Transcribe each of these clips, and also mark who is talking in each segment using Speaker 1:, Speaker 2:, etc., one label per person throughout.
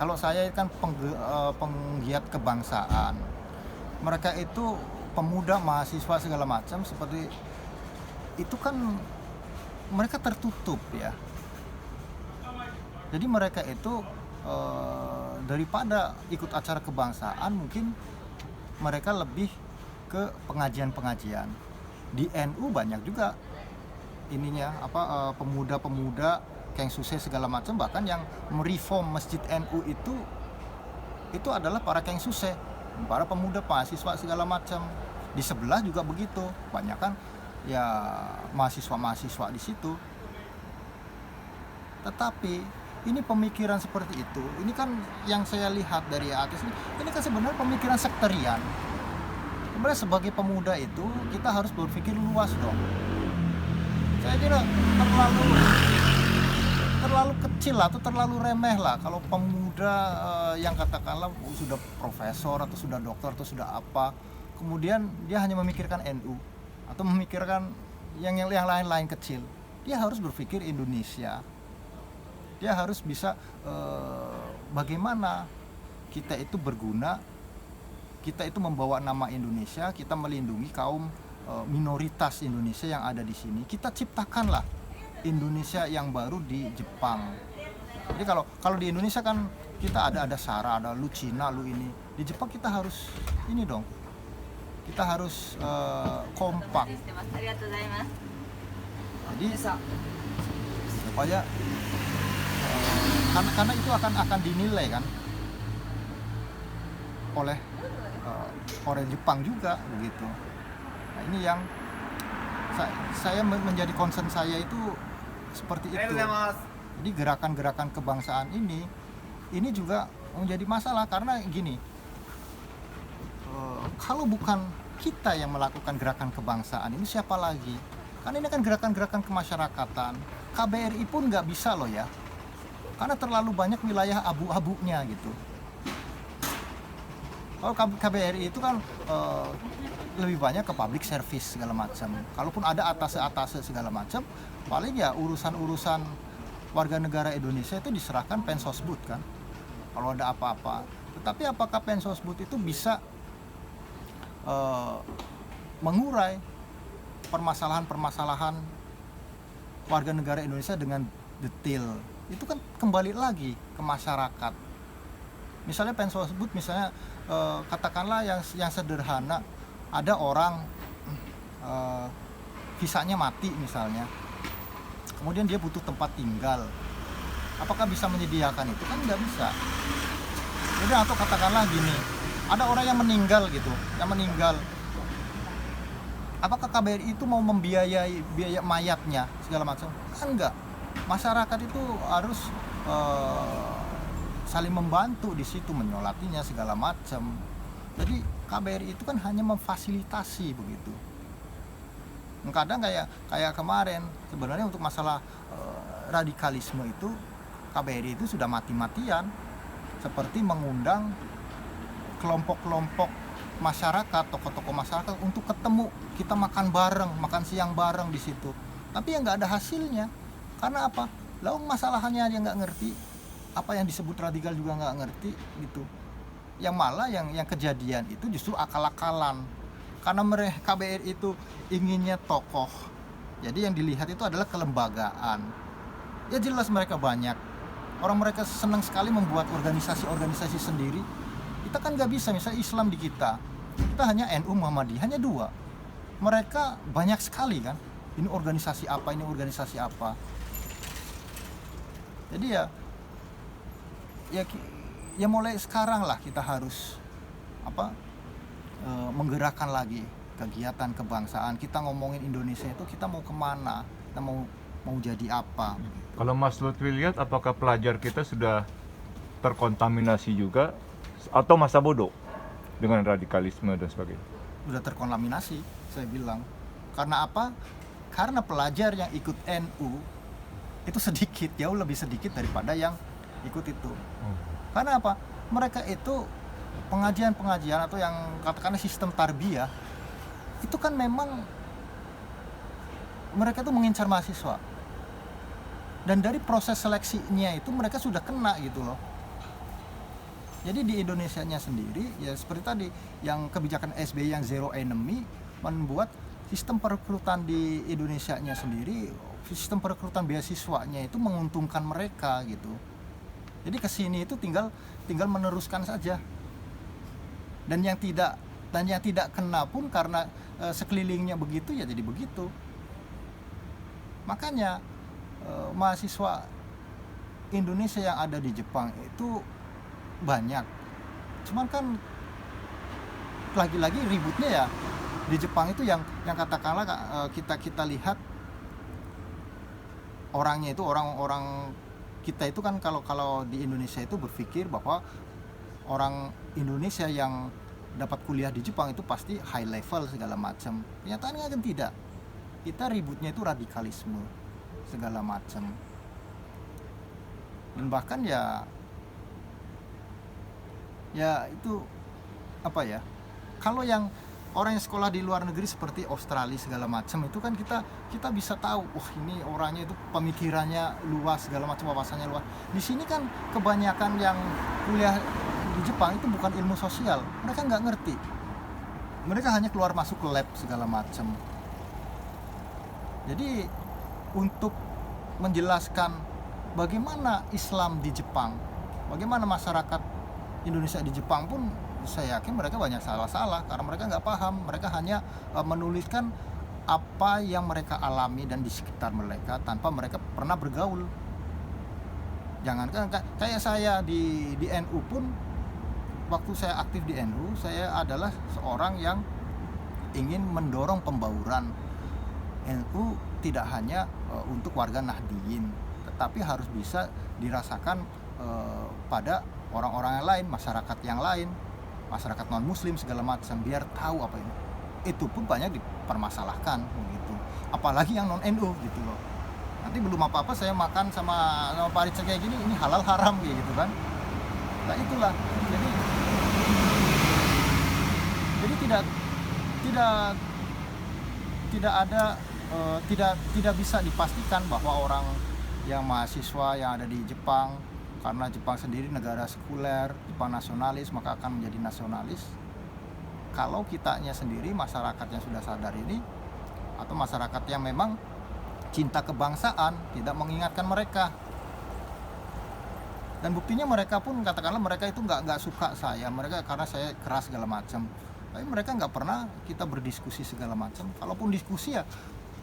Speaker 1: kalau saya kan penggiat kebangsaan. Mereka itu pemuda, mahasiswa segala macam seperti itu kan mereka tertutup ya. Jadi mereka itu daripada ikut acara kebangsaan mungkin mereka lebih ke pengajian-pengajian. Di NU banyak juga ininya pemuda-pemuda Keng Suse segala macam, bahkan yang mereform masjid NU itu adalah para Keng Suse, para pemuda mahasiswa segala macam. Di sebelah juga begitu, banyak kan ya mahasiswa-mahasiswa di situ. Tetapi ini pemikiran seperti itu, ini kan yang saya lihat dari atas ini kan sebenarnya pemikiran sekterian. Sebenarnya sebagai pemuda itu kita harus berpikir luas dong. Saya kira terlalu kecil atau terlalu remeh lah kalau pemuda yang katakanlah sudah profesor atau sudah dokter atau sudah apa, kemudian dia hanya memikirkan NU atau memikirkan yang lain-lain kecil. Dia harus berpikir Indonesia. Dia harus bisa bagaimana kita itu berguna, kita itu membawa nama Indonesia, kita melindungi kaum minoritas Indonesia yang ada di sini. Kita ciptakanlah Indonesia yang baru di Jepang. Jadi kalau di Indonesia kan kita ada Sara, ada lu Cina, lu ini. Di Jepang kita harus ini dong. Kita harus kompak. Jadi supaya karena itu akan dinilai kan oleh Jepang juga begitu. Nah, ini yang saya menjadi concern saya itu seperti itu. Jadi gerakan-gerakan kebangsaan ini juga menjadi masalah karena gini, kalau bukan kita yang melakukan gerakan kebangsaan ini siapa lagi? Kan ini kan gerakan-gerakan kemasyarakatan. KBRI pun nggak bisa loh ya, karena terlalu banyak wilayah abu-abunya gitu. Kalau KBRI itu kan lebih banyak ke public service segala macam. Kalaupun ada atase segala macam, paling ya urusan-urusan warga negara Indonesia itu diserahkan Pensosbud kan. Kalau ada apa-apa. Tetapi apakah Pensosbud itu bisa mengurai permasalahan-permasalahan warga negara Indonesia dengan detail? Itu kan kembali lagi ke masyarakat. Misalnya Pensosbud, misalnya katakanlah yang sederhana, ada orang visanya mati misalnya, kemudian dia butuh tempat tinggal, apakah bisa menyediakan itu? Kan nggak bisa. Jadi atau katakanlah gini, ada orang yang meninggal gitu, apakah KBRI itu mau membiayai biaya mayatnya segala macam? Kan enggak. Masyarakat itu harus saling membantu di situ, menyolatinya segala macam. Jadi KBRI itu kan hanya memfasilitasi begitu. Kadang kayak kemarin sebenarnya untuk masalah radikalisme itu KBRI itu sudah mati-matian, seperti mengundang kelompok-kelompok masyarakat, tokoh-tokoh masyarakat untuk ketemu, kita makan bareng, makan siang bareng di situ. Tapi yang nggak ada hasilnya. Karena apa? Lalu masalahnya dia nggak ngerti, apa yang disebut radikal juga nggak ngerti gitu. Yang malah yang kejadian itu justru akal-akalan. Karena mereka KBRI itu inginnya tokoh. Jadi yang dilihat itu adalah kelembagaan. Ya jelas mereka banyak. Orang mereka senang sekali membuat organisasi-organisasi sendiri. Kita kan nggak bisa, misalnya Islam di kita hanya NU Muhammadiyah, hanya 2. Mereka banyak sekali kan. Ini organisasi apa, ini organisasi apa. Jadi ya mulai sekarang lah kita harus menggerakkan lagi kegiatan kebangsaan. Kita ngomongin Indonesia itu kita mau kemana, kita mau jadi apa.
Speaker 2: Kalau Mas Lutfi lihat, apakah pelajar kita sudah terkontaminasi juga atau masa bodoh dengan radikalisme dan sebagainya?
Speaker 1: Sudah terkontaminasi, saya bilang. Karena apa? Karena pelajar yang ikut NU itu sedikit, jauh lebih sedikit daripada yang ikut itu. Karena apa? Mereka itu pengajian atau yang katakanlah sistem tarbiyah itu kan memang mereka itu mengincar mahasiswa, dan dari proses seleksinya itu mereka sudah kena gitu loh. Jadi di Indonesianya sendiri ya seperti tadi, yang kebijakan SBY yang zero enemy membuat sistem perekrutan di Indonesianya sendiri, sistem perekrutan beasiswanya itu menguntungkan mereka gitu. Jadi kesini itu tinggal meneruskan saja. Dan yang tidak kena pun karena sekelilingnya begitu ya jadi begitu. Makanya mahasiswa Indonesia yang ada di Jepang itu banyak. Cuman kan lagi-lagi ributnya ya di Jepang itu yang katakanlah kita lihat orangnya itu orang kita itu kan kalau di Indonesia itu berpikir bahwa orang Indonesia yang dapat kuliah di Jepang itu pasti high level segala macam. Kenyataannya kan tidak. Kita ributnya itu radikalisme segala macam. Dan bahkan ya itu apa ya, kalau yang orang yang sekolah di luar negeri seperti Australia segala macam itu kan kita bisa tahu, wah ini orangnya itu pemikirannya luas segala macam, wawasannya luas. Di sini kan kebanyakan yang kuliah di Jepang itu bukan ilmu sosial, mereka nggak ngerti, mereka hanya keluar masuk ke lab segala macam. Jadi untuk menjelaskan bagaimana Islam di Jepang, bagaimana masyarakat Indonesia di Jepang pun saya yakin mereka banyak salah-salah karena mereka nggak paham. Mereka hanya menuliskan apa yang mereka alami dan di sekitar mereka tanpa mereka pernah bergaul. Jangankan kayak saya di NU pun, waktu saya aktif di NU, saya adalah seorang yang ingin mendorong pembauran. NU tidak hanya untuk warga Nahdliyin, tetapi harus bisa dirasakan pada orang-orang yang lain, masyarakat yang lain, masyarakat non muslim segala macam, biar tahu apa ini. Itu pun banyak dipermasalahkan begitu. Apalagi yang non NU gitu loh. Nanti belum apa-apa saya makan sama Pak Richard kayak gini, ini halal haram gitu kan. Nah itulah. Jadi tidak bisa dipastikan bahwa orang yang mahasiswa yang ada di Jepang, karena Jepang sendiri negara sekuler, Jepang nasionalis, maka akan menjadi nasionalis. Kalau kitanya sendiri, masyarakat yang sudah sadar ini, atau masyarakat yang memang cinta kebangsaan, tidak mengingatkan mereka. Dan buktinya mereka pun, katakanlah mereka itu nggak suka saya, mereka karena saya keras segala macam. Tapi mereka nggak pernah kita berdiskusi segala macam. Kalaupun diskusi ya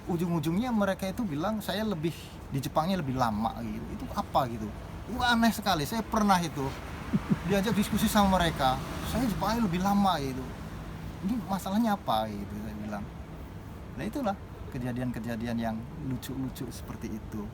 Speaker 1: ujung-ujungnya mereka itu bilang saya lebih di Jepangnya lebih lama gitu. Itu apa gitu? Itu aneh sekali. Saya pernah itu diajak diskusi sama mereka, saya Jepangnya lebih lama gitu. Ini masalahnya apa gitu saya bilang. Nah itulah kejadian-kejadian yang lucu-lucu seperti itu.